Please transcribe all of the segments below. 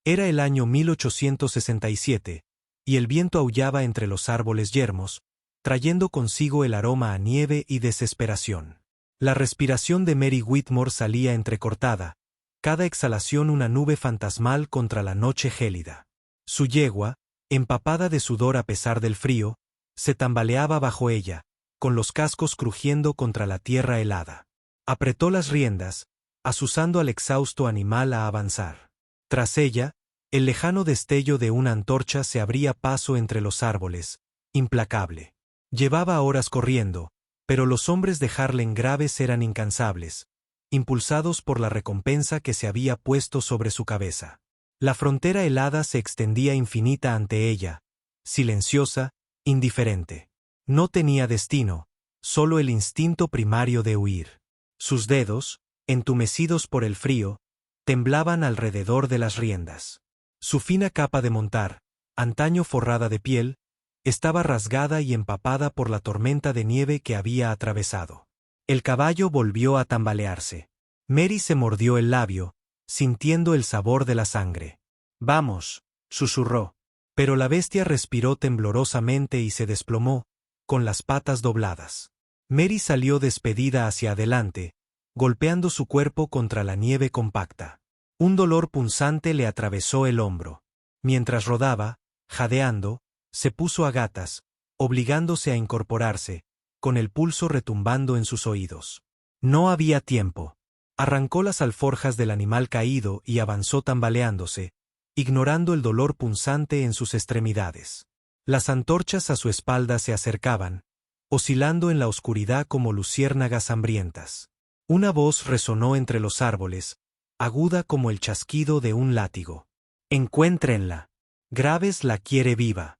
Era el año 1867, y el viento aullaba entre los árboles yermos, trayendo consigo el aroma a nieve y desesperación. La respiración de Mary Whitmore salía entrecortada, cada exhalación una nube fantasmal contra la noche gélida. Su yegua, empapada de sudor a pesar del frío, se tambaleaba bajo ella, con los cascos crujiendo contra la tierra helada. Apretó las riendas, azuzando al exhausto animal a avanzar. Tras ella, el lejano destello de una antorcha se abría paso entre los árboles, implacable. Llevaba horas corriendo, pero los hombres de Harlem Graves eran incansables, impulsados por la recompensa que se había puesto sobre su cabeza. La frontera helada se extendía infinita ante ella, silenciosa, indiferente. No tenía destino, solo el instinto primario de huir. Sus dedos, entumecidos por el frío, temblaban alrededor de las riendas. Su fina capa de montar, antaño forrada de piel, estaba rasgada y empapada por la tormenta de nieve que había atravesado. El caballo volvió a tambalearse. Mary se mordió el labio, sintiendo el sabor de la sangre. «Vamos», susurró. Pero la bestia respiró temblorosamente y se desplomó, con las patas dobladas. Mary salió despedida hacia adelante, golpeando su cuerpo contra la nieve compacta. Un dolor punzante le atravesó el hombro. Mientras rodaba, jadeando, se puso a gatas, obligándose a incorporarse, con el pulso retumbando en sus oídos. No había tiempo. Arrancó las alforjas del animal caído y avanzó tambaleándose, ignorando el dolor punzante en sus extremidades. Las antorchas a su espalda se acercaban, oscilando en la oscuridad como luciérnagas hambrientas. Una voz resonó entre los árboles, aguda como el chasquido de un látigo. «Encuéntrenla. Graves la quiere viva».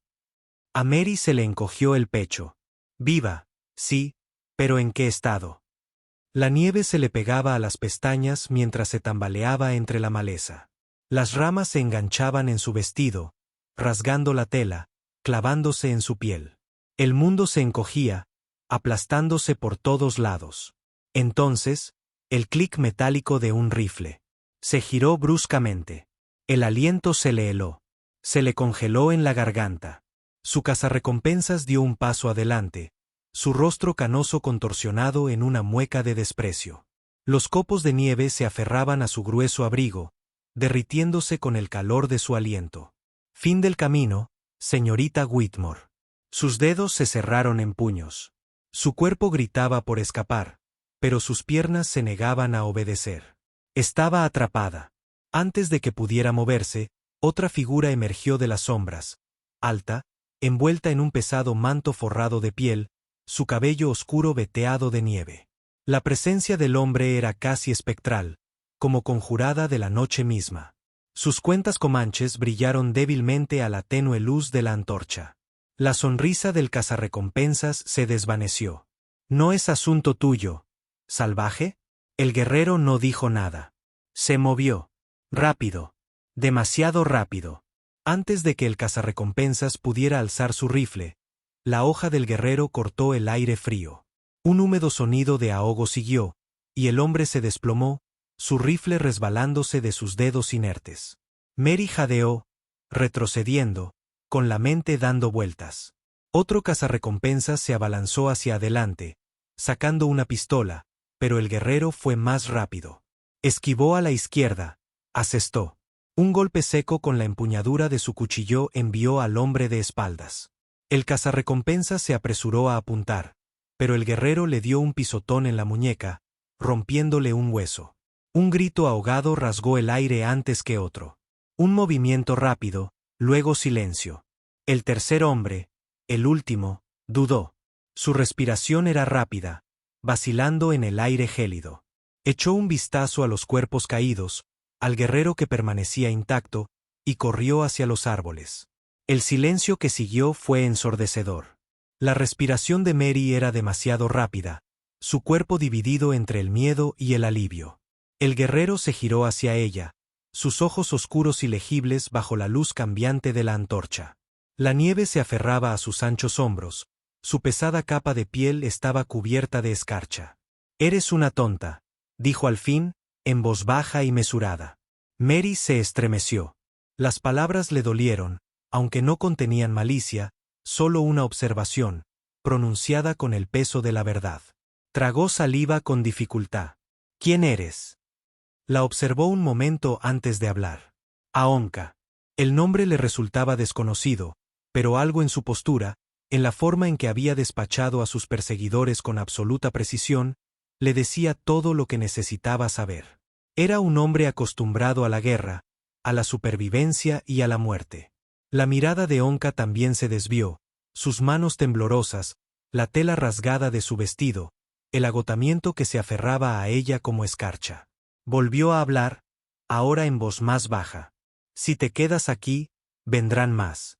A Mary se le encogió el pecho. «Viva, sí, pero ¿en qué estado?». La nieve se le pegaba a las pestañas mientras se tambaleaba entre la maleza. Las ramas se enganchaban en su vestido, rasgando la tela, clavándose en su piel. El mundo se encogía, aplastándose por todos lados. Entonces, el clic metálico de un rifle. Se giró bruscamente. El aliento se le heló. Se le congeló en la garganta. Su cazarrecompensas dio un paso adelante, su rostro canoso contorsionado en una mueca de desprecio. Los copos de nieve se aferraban a su grueso abrigo, derritiéndose con el calor de su aliento. «Fin del camino, señorita Whitmore». Sus dedos se cerraron en puños. Su cuerpo gritaba por escapar, pero sus piernas se negaban a obedecer. Estaba atrapada. Antes de que pudiera moverse, otra figura emergió de las sombras, alta, envuelta en un pesado manto forrado de piel, su cabello oscuro veteado de nieve. La presencia del hombre era casi espectral, como conjurada de la noche misma. Sus cuentas comanches brillaron débilmente a la tenue luz de la antorcha. La sonrisa del cazarrecompensas se desvaneció. «No es asunto tuyo, salvaje». El guerrero no dijo nada. Se movió. Rápido. Demasiado rápido. Antes de que el cazarrecompensas pudiera alzar su rifle, la hoja del guerrero cortó el aire frío. Un húmedo sonido de ahogo siguió, y el hombre se desplomó, su rifle resbalándose de sus dedos inertes. Mary jadeó, retrocediendo, con la mente dando vueltas. Otro cazarrecompensas se abalanzó hacia adelante, sacando una pistola, pero el guerrero fue más rápido. Esquivó a la izquierda, asestó. Un golpe seco con la empuñadura de su cuchillo envió al hombre de espaldas. El cazarrecompensas se apresuró a apuntar, pero el guerrero le dio un pisotón en la muñeca, rompiéndole un hueso. Un grito ahogado rasgó el aire antes que otro. Un movimiento rápido, luego silencio. El tercer hombre, el último, dudó. Su respiración era rápida, vacilando en el aire gélido. Echó un vistazo a los cuerpos caídos, al guerrero que permanecía intacto, y corrió hacia los árboles. El silencio que siguió fue ensordecedor. La respiración de Mary era demasiado rápida, su cuerpo dividido entre el miedo y el alivio. El guerrero se giró hacia ella, sus ojos oscuros y legibles bajo la luz cambiante de la antorcha. La nieve se aferraba a sus anchos hombros, su pesada capa de piel estaba cubierta de escarcha. «Eres una tonta», dijo al fin, en voz baja y mesurada. Mary se estremeció. Las palabras le dolieron, aunque no contenían malicia, solo una observación, pronunciada con el peso de la verdad. Tragó saliva con dificultad. ¿Quién eres? La observó un momento antes de hablar. Aonka. El nombre le resultaba desconocido, pero algo en su postura, en la forma en que había despachado a sus perseguidores con absoluta precisión, le decía todo lo que necesitaba saber. Era un hombre acostumbrado a la guerra, a la supervivencia y a la muerte. La mirada de Onka también se desvió, sus manos temblorosas, la tela rasgada de su vestido, el agotamiento que se aferraba a ella como escarcha. Volvió a hablar, ahora en voz más baja. Si te quedas aquí, vendrán más.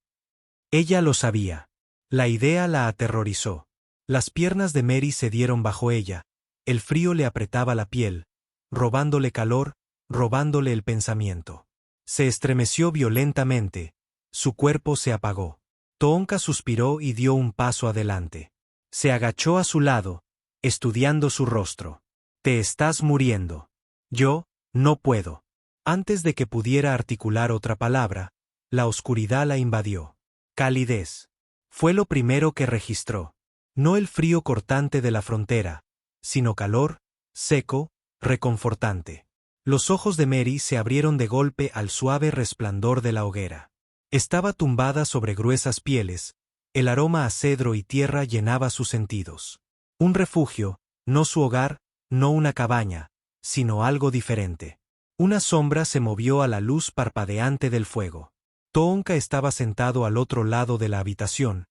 Ella lo sabía. La idea la aterrorizó. Las piernas de Mary cedieron bajo ella, el frío le apretaba la piel, robándole calor, robándole el pensamiento. Se estremeció violentamente, su cuerpo se apagó. Toonka suspiró y dio un paso adelante. Se agachó a su lado, estudiando su rostro. Te estás muriendo. Yo, no puedo. Antes de que pudiera articular otra palabra, la oscuridad la invadió. Calidez. Fue lo primero que registró. No el frío cortante de la frontera, sino calor, seco, reconfortante. Los ojos de Mary se abrieron de golpe al suave resplandor de la hoguera. Estaba tumbada sobre gruesas pieles, el aroma a cedro y tierra llenaba sus sentidos. Un refugio, no su hogar, no una cabaña, sino algo diferente. Una sombra se movió a la luz parpadeante del fuego. Toonka estaba sentado al otro lado de la habitación,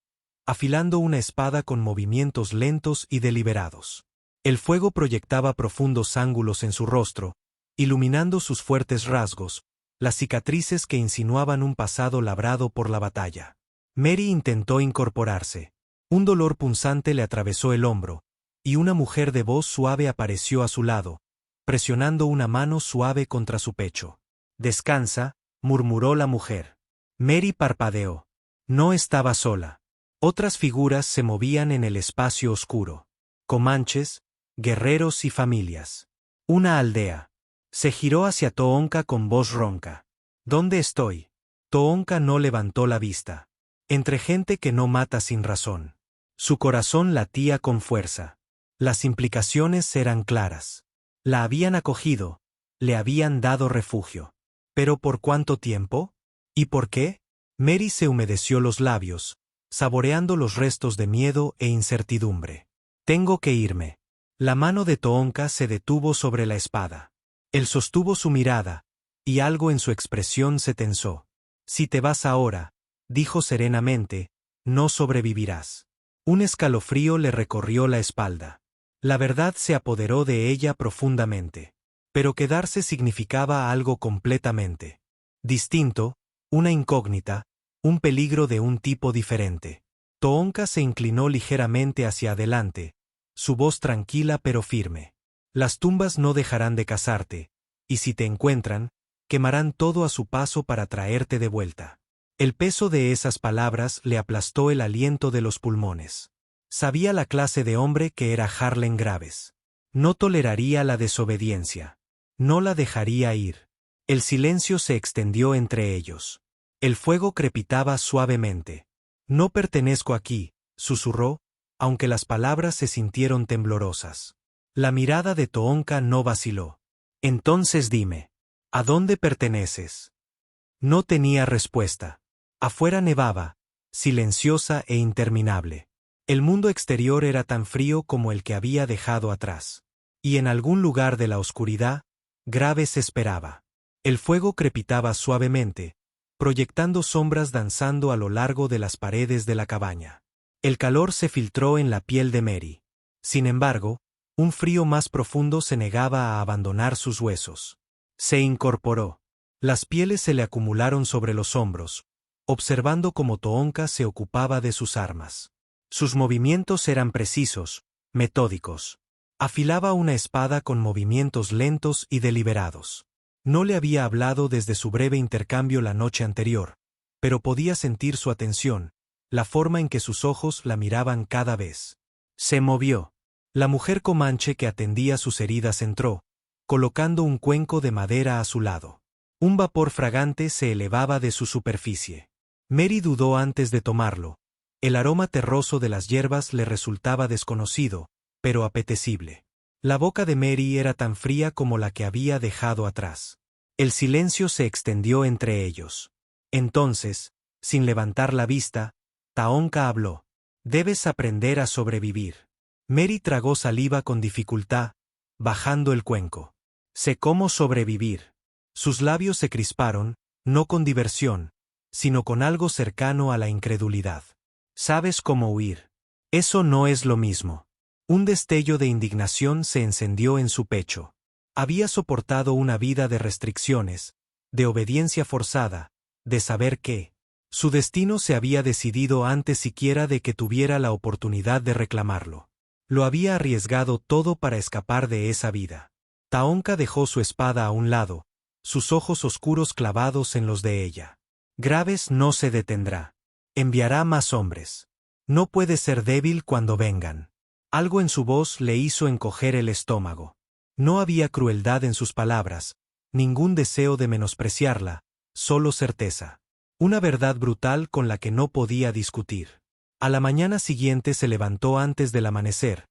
afilando una espada con movimientos lentos y deliberados. El fuego proyectaba profundos ángulos en su rostro, iluminando sus fuertes rasgos, las cicatrices que insinuaban un pasado labrado por la batalla. Mary intentó incorporarse. Un dolor punzante le atravesó el hombro, y una mujer de voz suave apareció a su lado, presionando una mano suave contra su pecho. Descansa, murmuró la mujer. Mary parpadeó. No estaba sola. Otras figuras se movían en el espacio oscuro. Comanches, guerreros y familias. Una aldea. Se giró hacia Toonka con voz ronca. ¿Dónde estoy? Toonka no levantó la vista. Entre gente que no mata sin razón. Su corazón latía con fuerza. Las implicaciones eran claras. La habían acogido, le habían dado refugio. ¿Pero por cuánto tiempo? ¿Y por qué? Mary se humedeció los labios, saboreando los restos de miedo e incertidumbre. Tengo que irme. La mano de Toonka se detuvo sobre la espada. Él sostuvo su mirada, y algo en su expresión se tensó. Si te vas ahora, dijo serenamente, no sobrevivirás. Un escalofrío le recorrió la espalda. La verdad se apoderó de ella profundamente. Pero quedarse significaba algo completamente distinto, una incógnita, un peligro de un tipo diferente. Toonka se inclinó ligeramente hacia adelante, su voz tranquila pero firme. Las tumbas no dejarán de cazarte, y si te encuentran, quemarán todo a su paso para traerte de vuelta. El peso de esas palabras le aplastó el aliento de los pulmones. Sabía la clase de hombre que era Harlan Graves. No toleraría la desobediencia. No la dejaría ir. El silencio se extendió entre ellos. El fuego crepitaba suavemente. No pertenezco aquí, susurró, aunque las palabras se sintieron temblorosas. La mirada de Toonka no vaciló. Entonces dime, ¿a dónde perteneces? No tenía respuesta. Afuera nevaba, silenciosa e interminable. El mundo exterior era tan frío como el que había dejado atrás. Y en algún lugar de la oscuridad, Graves esperaba. El fuego crepitaba suavemente, proyectando sombras danzando a lo largo de las paredes de la cabaña. El calor se filtró en la piel de Mary. Sin embargo, un frío más profundo se negaba a abandonar sus huesos. Se incorporó. Las pieles se le acumularon sobre los hombros, observando cómo Toonka se ocupaba de sus armas. Sus movimientos eran precisos, metódicos. Afilaba una espada con movimientos lentos y deliberados. No le había hablado desde su breve intercambio la noche anterior, pero podía sentir su atención, la forma en que sus ojos la miraban cada vez. Se movió. La mujer comanche que atendía sus heridas entró, colocando un cuenco de madera a su lado. Un vapor fragante se elevaba de su superficie. Mary dudó antes de tomarlo. El aroma terroso de las hierbas le resultaba desconocido, pero apetecible. La boca de Mary era tan fría como la que había dejado atrás. El silencio se extendió entre ellos. Entonces, sin levantar la vista, Taonka habló. Debes aprender a sobrevivir. Mary tragó saliva con dificultad, bajando el cuenco. Sé cómo sobrevivir. Sus labios se crisparon, no con diversión, sino con algo cercano a la incredulidad. ¿Sabes cómo huir? Eso no es lo mismo. Un destello de indignación se encendió en su pecho. Había soportado una vida de restricciones, de obediencia forzada, de saber que su destino se había decidido antes siquiera de que tuviera la oportunidad de reclamarlo. Lo había arriesgado todo para escapar de esa vida. Taonka dejó su espada a un lado, sus ojos oscuros clavados en los de ella. Graves no se detendrá. Enviará más hombres. No puede ser débil cuando vengan. Algo en su voz le hizo encoger el estómago. No había crueldad en sus palabras, ningún deseo de menospreciarla, solo certeza. Una verdad brutal con la que no podía discutir. A la mañana siguiente se levantó antes del amanecer,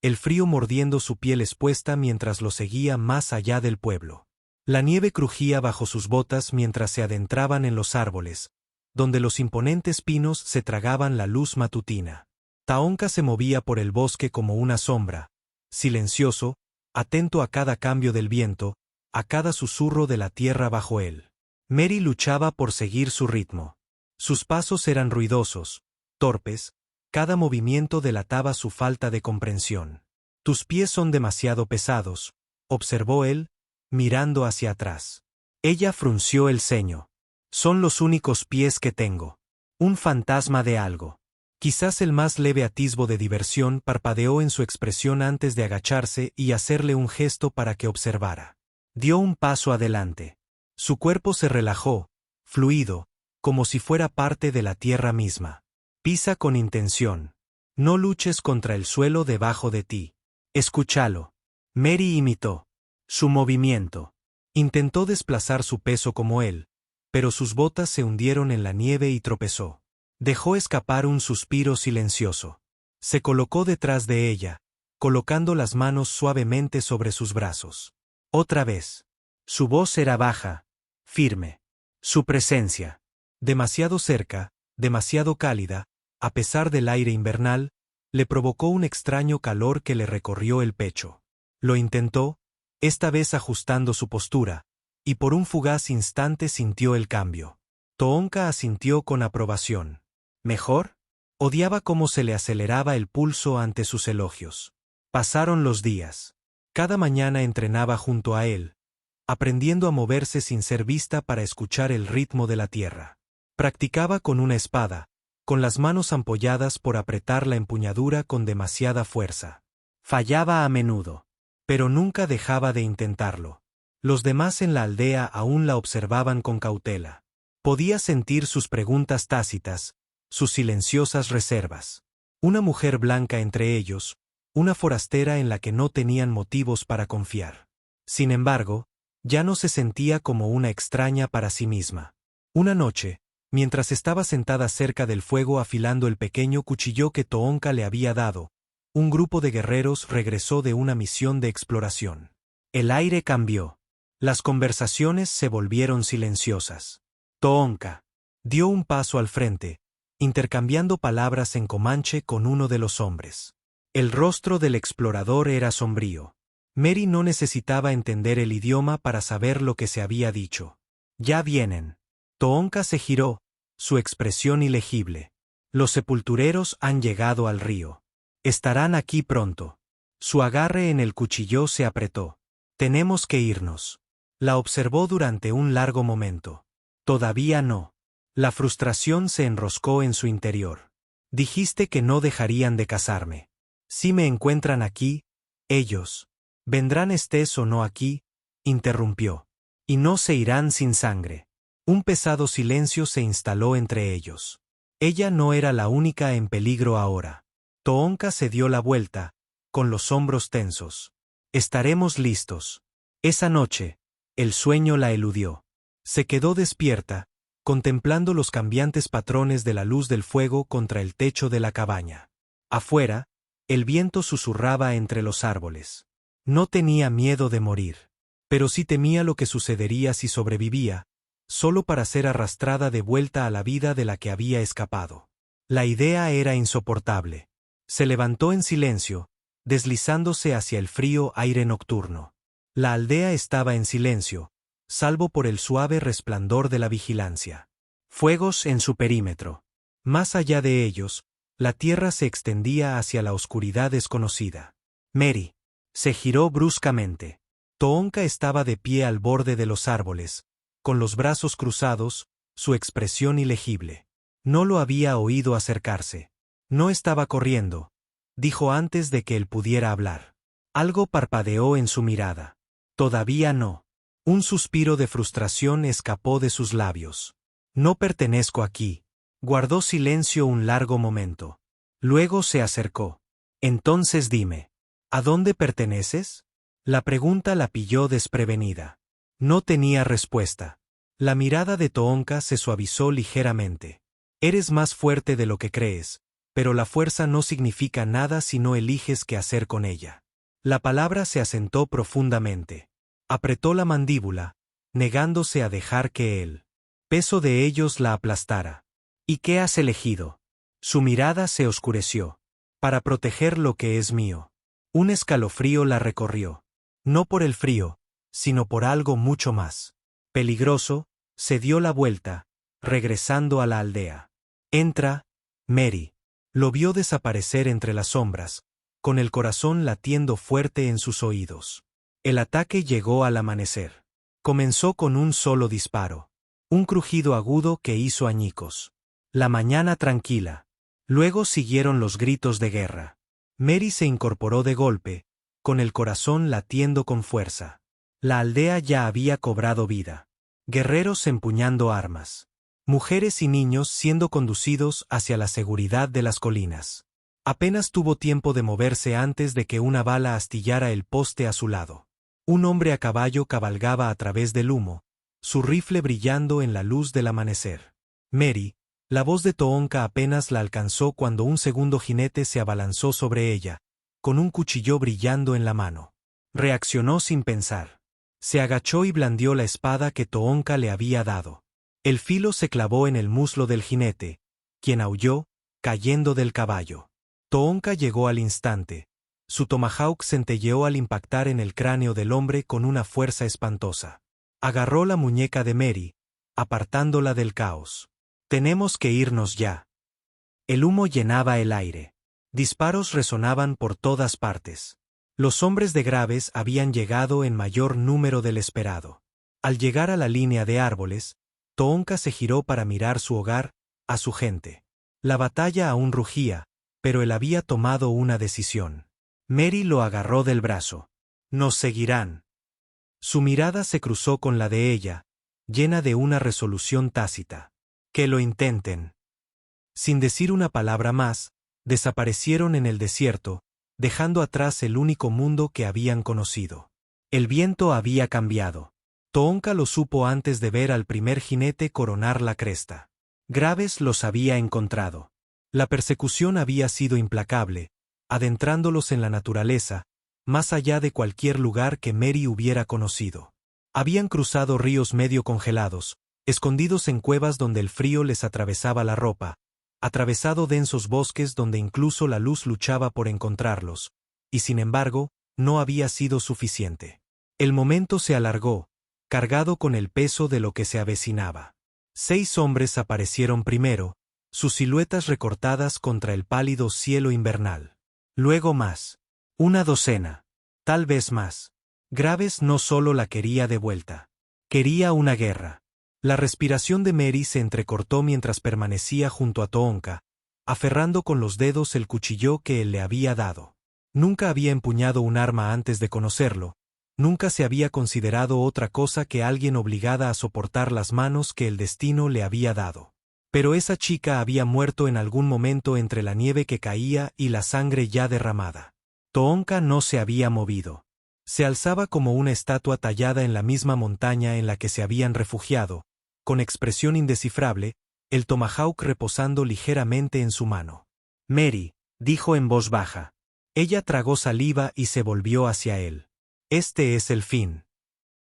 el frío mordiendo su piel expuesta mientras lo seguía más allá del pueblo. La nieve crujía bajo sus botas mientras se adentraban en los árboles, donde los imponentes pinos se tragaban la luz matutina. Taonka se movía por el bosque como una sombra, silencioso, atento a cada cambio del viento, a cada susurro de la tierra bajo él. Mary luchaba por seguir su ritmo. Sus pasos eran ruidosos, torpes, cada movimiento delataba su falta de comprensión. Tus pies son demasiado pesados, observó él, mirando hacia atrás. Ella frunció el ceño. Son los únicos pies que tengo. Un fantasma de algo. Quizás el más leve atisbo de diversión parpadeó en su expresión antes de agacharse y hacerle un gesto para que observara. Dio un paso adelante. Su cuerpo se relajó, fluido, como si fuera parte de la tierra misma. Pisa con intención. No luches contra el suelo debajo de ti. Escúchalo. Mary imitó su movimiento. Intentó desplazar su peso como él, pero sus botas se hundieron en la nieve y tropezó. Dejó escapar un suspiro silencioso. Se colocó detrás de ella, colocando las manos suavemente sobre sus brazos. Otra vez. Su voz era baja, firme. Su presencia, demasiado cerca, demasiado cálida, a pesar del aire invernal, le provocó un extraño calor que le recorrió el pecho. Lo intentó, esta vez ajustando su postura, y por un fugaz instante sintió el cambio. Taonka asintió con aprobación. ¿Mejor? Odiaba cómo se le aceleraba el pulso ante sus elogios. Pasaron los días. Cada mañana entrenaba junto a él, aprendiendo a moverse sin ser vista para escuchar el ritmo de la tierra. Practicaba con una espada, con las manos ampolladas por apretar la empuñadura con demasiada fuerza. Fallaba a menudo, pero nunca dejaba de intentarlo. Los demás en la aldea aún la observaban con cautela. Podía sentir sus preguntas tácitas, sus silenciosas reservas. Una mujer blanca entre ellos, una forastera en la que no tenían motivos para confiar. Sin embargo, ya no se sentía como una extraña para sí misma. Una noche, mientras estaba sentada cerca del fuego afilando el pequeño cuchillo que Taonka le había dado, un grupo de guerreros regresó de una misión de exploración. El aire cambió. Las conversaciones se volvieron silenciosas. Taonka dio un paso al frente, intercambiando palabras en comanche con uno de los hombres. El rostro del explorador era sombrío. Mary no necesitaba entender el idioma para saber lo que se había dicho. Ya vienen. Taonka se giró, su expresión ilegible. Los sepultureros han llegado al río. Estarán aquí pronto. Su agarre en el cuchillo se apretó. Tenemos que irnos. La observó durante un largo momento. Todavía no. La frustración se enroscó en su interior. Dijiste que no dejarían de cazarme. Si me encuentran aquí, ellos vendrán estés o no aquí, interrumpió. Y no se irán sin sangre. Un pesado silencio se instaló entre ellos. Ella no era la única en peligro ahora. Taonka se dio la vuelta, con los hombros tensos. Estaremos listos. Esa noche, el sueño la eludió. Se quedó despierta, contemplando los cambiantes patrones de la luz del fuego contra el techo de la cabaña. Afuera, el viento susurraba entre los árboles. No tenía miedo de morir, pero sí temía lo que sucedería si sobrevivía, solo para ser arrastrada de vuelta a la vida de la que había escapado. La idea era insoportable. Se levantó en silencio, deslizándose hacia el frío aire nocturno. La aldea estaba en silencio, salvo por el suave resplandor de la vigilancia. Fuegos en su perímetro. Más allá de ellos, la tierra se extendía hacia la oscuridad desconocida. Mary se giró bruscamente. Toonka estaba de pie al borde de los árboles, con los brazos cruzados, su expresión ilegible. No lo había oído acercarse. No estaba corriendo, dijo antes de que él pudiera hablar. Algo parpadeó en su mirada. Todavía no. Un suspiro de frustración escapó de sus labios. No pertenezco aquí. Guardó silencio un largo momento. Luego se acercó. Entonces dime, ¿a dónde perteneces? La pregunta la pilló desprevenida. No tenía respuesta. La mirada de Toonka se suavizó ligeramente. Eres más fuerte de lo que crees, pero la fuerza no significa nada si no eliges qué hacer con ella. La palabra se asentó profundamente. Apretó la mandíbula, negándose a dejar que el peso de ellos la aplastara. ¿Y qué has elegido? Su mirada se oscureció. Para proteger lo que es mío. Un escalofrío la recorrió. No por el frío, sino por algo mucho más peligroso. Se dio la vuelta, regresando a la aldea. Entra, Mary. Lo vio desaparecer entre las sombras, con el corazón latiendo fuerte en sus oídos. El ataque llegó al amanecer. Comenzó con un solo disparo. Un crujido agudo que hizo añicos. La mañana tranquila. Luego siguieron los gritos de guerra. Mary se incorporó de golpe, con el corazón latiendo con fuerza. La aldea ya había cobrado vida. Guerreros empuñando armas. Mujeres y niños siendo conducidos hacia la seguridad de las colinas. Apenas tuvo tiempo de moverse antes de que una bala astillara el poste a su lado. Un hombre a caballo cabalgaba a través del humo, su rifle brillando en la luz del amanecer. Mary, la voz de Toonka apenas la alcanzó cuando un segundo jinete se abalanzó sobre ella, con un cuchillo brillando en la mano. Reaccionó sin pensar. Se agachó y blandió la espada que Toonka le había dado. El filo se clavó en el muslo del jinete, quien aulló, cayendo del caballo. Toonka llegó al instante. Su tomahawk centelleó al impactar en el cráneo del hombre con una fuerza espantosa. Agarró la muñeca de Mary, apartándola del caos. Tenemos que irnos ya. El humo llenaba el aire. Disparos resonaban por todas partes. Los hombres de Graves habían llegado en mayor número del esperado. Al llegar a la línea de árboles, Toonka se giró para mirar su hogar, a su gente. La batalla aún rugía, pero él había tomado una decisión. Mary lo agarró del brazo. Nos seguirán. Su mirada se cruzó con la de ella, llena de una resolución tácita. Que lo intenten. Sin decir una palabra más, desaparecieron en el desierto, dejando atrás el único mundo que habían conocido. El viento había cambiado. Toonka lo supo antes de ver al primer jinete coronar la cresta. Graves los había encontrado. La persecución había sido implacable, adentrándolos en la naturaleza, más allá de cualquier lugar que Mary hubiera conocido. Habían cruzado ríos medio congelados, escondidos en cuevas donde el frío les atravesaba la ropa, atravesado densos bosques donde incluso la luz luchaba por encontrarlos, y sin embargo, no había sido suficiente. El momento se alargó, cargado con el peso de lo que se avecinaba. 6 hombres aparecieron primero, sus siluetas recortadas contra el pálido cielo invernal. Luego más. 1 docena. Tal vez más. Graves no solo la quería de vuelta. Quería una guerra. La respiración de Mary se entrecortó mientras permanecía junto a Toonka, aferrando con los dedos el cuchillo que él le había dado. Nunca había empuñado un arma antes de conocerlo, nunca se había considerado otra cosa que alguien obligada a soportar las manos que el destino le había dado. Pero esa chica había muerto en algún momento entre la nieve que caía y la sangre ya derramada. Toonka no se había movido. Se alzaba como una estatua tallada en la misma montaña en la que se habían refugiado, con expresión indescifrable, el tomahawk reposando ligeramente en su mano. Mary, dijo en voz baja. Ella tragó saliva y se volvió hacia él. Este es el fin.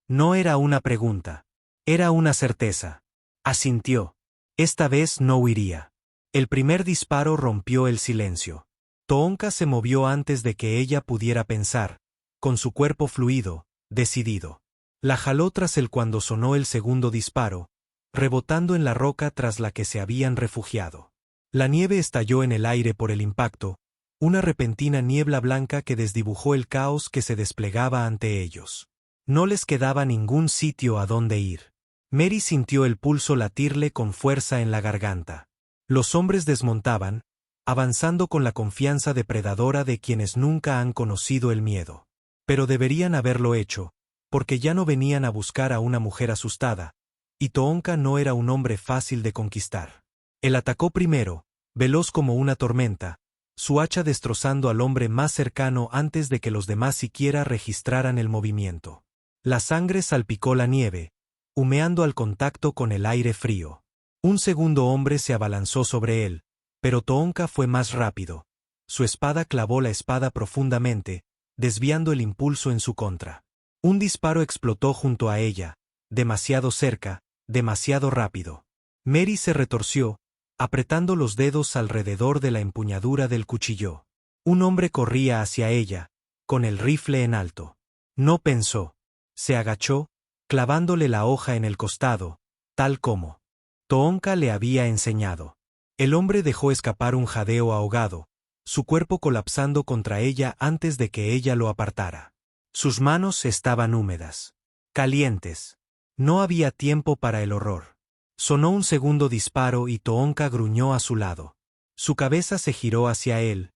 No era una pregunta. Era una certeza. Asintió. Esta vez no huiría. El primer disparo rompió el silencio. Toonka se movió antes de que ella pudiera pensar, con su cuerpo fluido, decidido. La jaló tras él cuando sonó el segundo disparo, rebotando en la roca tras la que se habían refugiado. La nieve estalló en el aire por el impacto, una repentina niebla blanca que desdibujó el caos que se desplegaba ante ellos. No les quedaba ningún sitio a donde ir. Mary sintió el pulso latirle con fuerza en la garganta. Los hombres desmontaban, avanzando con la confianza depredadora de quienes nunca han conocido el miedo. Pero deberían haberlo hecho, porque ya no venían a buscar a una mujer asustada, y Toonka no era un hombre fácil de conquistar. Él atacó primero, veloz como una tormenta, su hacha destrozando al hombre más cercano antes de que los demás siquiera registraran el movimiento. La sangre salpicó la nieve, humeando al contacto con el aire frío. Un segundo hombre se abalanzó sobre él, pero Toonka fue más rápido. Su espada clavó la espada profundamente, desviando el impulso en su contra. Un disparo explotó junto a ella, demasiado cerca, demasiado rápido. Mary se retorció, apretando los dedos alrededor de la empuñadura del cuchillo. Un hombre corría hacia ella, con el rifle en alto. No pensó. Se agachó, clavándole la hoja en el costado, tal como Toonka le había enseñado. El hombre dejó escapar un jadeo ahogado, su cuerpo colapsando contra ella antes de que ella lo apartara. Sus manos estaban húmedas, calientes. No había tiempo para el horror. Sonó un segundo disparo y Toonka gruñó a su lado. Su cabeza se giró hacia él,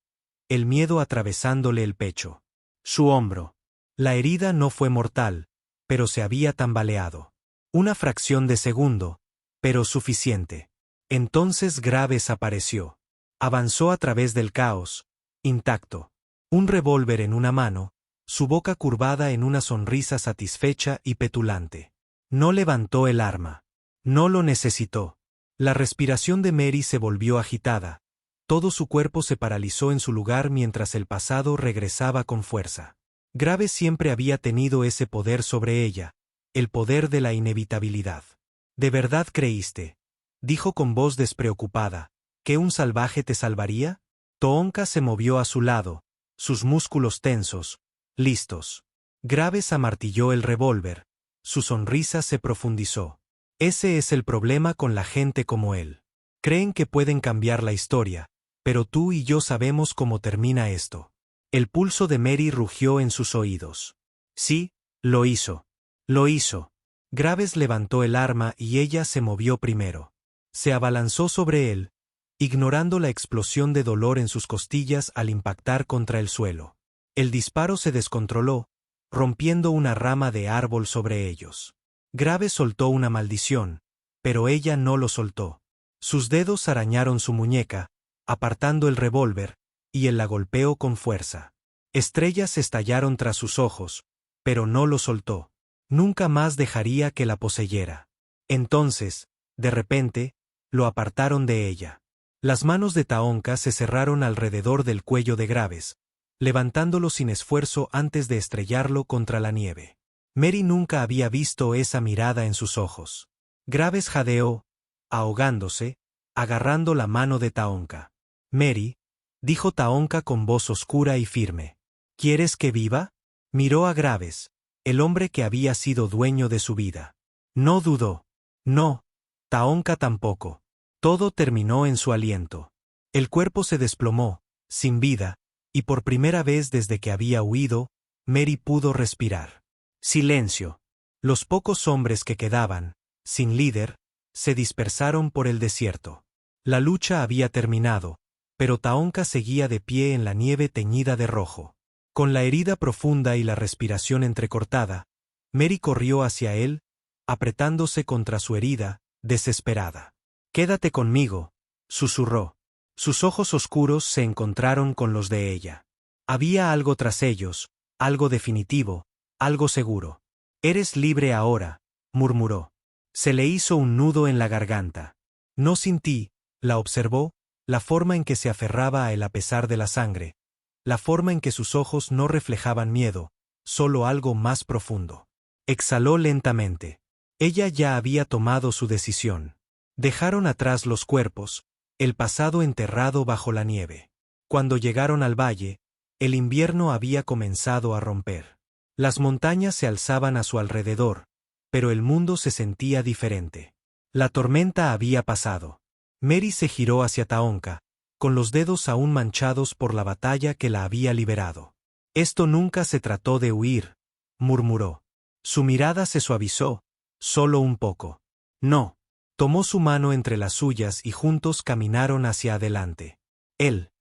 el miedo atravesándole el pecho. Su hombro. La herida no fue mortal, pero se había tambaleado. Una fracción de segundo, pero suficiente. Entonces Graves apareció. Avanzó a través del caos, intacto. Un revólver en una mano, su boca curvada en una sonrisa satisfecha y petulante. No levantó el arma. No lo necesitó. La respiración de Mary se volvió agitada. Todo su cuerpo se paralizó en su lugar mientras el pasado regresaba con fuerza. Graves siempre había tenido ese poder sobre ella, el poder de la inevitabilidad. ¿De verdad creíste? Dijo con voz despreocupada, ¿que un salvaje te salvaría? Toonka se movió a su lado, sus músculos tensos, listos. Graves amartilló el revólver, su sonrisa se profundizó. Ese es el problema con la gente como él. Creen que pueden cambiar la historia, pero tú y yo sabemos cómo termina esto. El pulso de Mary rugió en sus oídos. Sí, lo hizo. Lo hizo. Graves levantó el arma y ella se movió primero. Se abalanzó sobre él, ignorando la explosión de dolor en sus costillas al impactar contra el suelo. El disparo se descontroló, rompiendo una rama de árbol sobre ellos. Graves soltó una maldición, pero ella no lo soltó. Sus dedos arañaron su muñeca, apartando el revólver, y él la golpeó con fuerza. Estrellas estallaron tras sus ojos, pero no lo soltó. Nunca más dejaría que la poseyera. Entonces, de repente, lo apartaron de ella. Las manos de Toonka se cerraron alrededor del cuello de Graves, levantándolo sin esfuerzo antes de estrellarlo contra la nieve. Mary nunca había visto esa mirada en sus ojos. Graves jadeó, ahogándose, agarrando la mano de Toonka. Mary, dijo Toonka con voz oscura y firme. ¿Quieres que viva? Miró a Graves, el hombre que había sido dueño de su vida. No dudó. No. Toonka tampoco. Todo terminó en su aliento. El cuerpo se desplomó, sin vida, y por primera vez desde que había huido, Mary pudo respirar. Silencio. Los pocos hombres que quedaban, sin líder, se dispersaron por el desierto. La lucha había terminado, pero Toonka seguía de pie en la nieve teñida de rojo. Con la herida profunda y la respiración entrecortada, Mary corrió hacia él, apretándose contra su herida, desesperada. «Quédate conmigo», susurró. Sus ojos oscuros se encontraron con los de ella. Había algo tras ellos, algo definitivo, Algo seguro. Eres libre ahora, murmuró. Se le hizo un nudo en la garganta. No sin ti, la observó, la forma en que se aferraba a él a pesar de la sangre, la forma en que sus ojos no reflejaban miedo, solo algo más profundo. Exhaló lentamente. Ella ya había tomado su decisión. Dejaron atrás los cuerpos, el pasado enterrado bajo la nieve. Cuando llegaron al valle, el invierno había comenzado a romper. Las montañas se alzaban a su alrededor, pero el mundo se sentía diferente. La tormenta había pasado. Mary se giró hacia Taonka, con los dedos aún manchados por la batalla que la había liberado. Esto nunca se trató de huir, murmuró. Su mirada se suavizó, solo un poco. No. Tomó su mano entre las suyas y juntos caminaron hacia adelante. Él,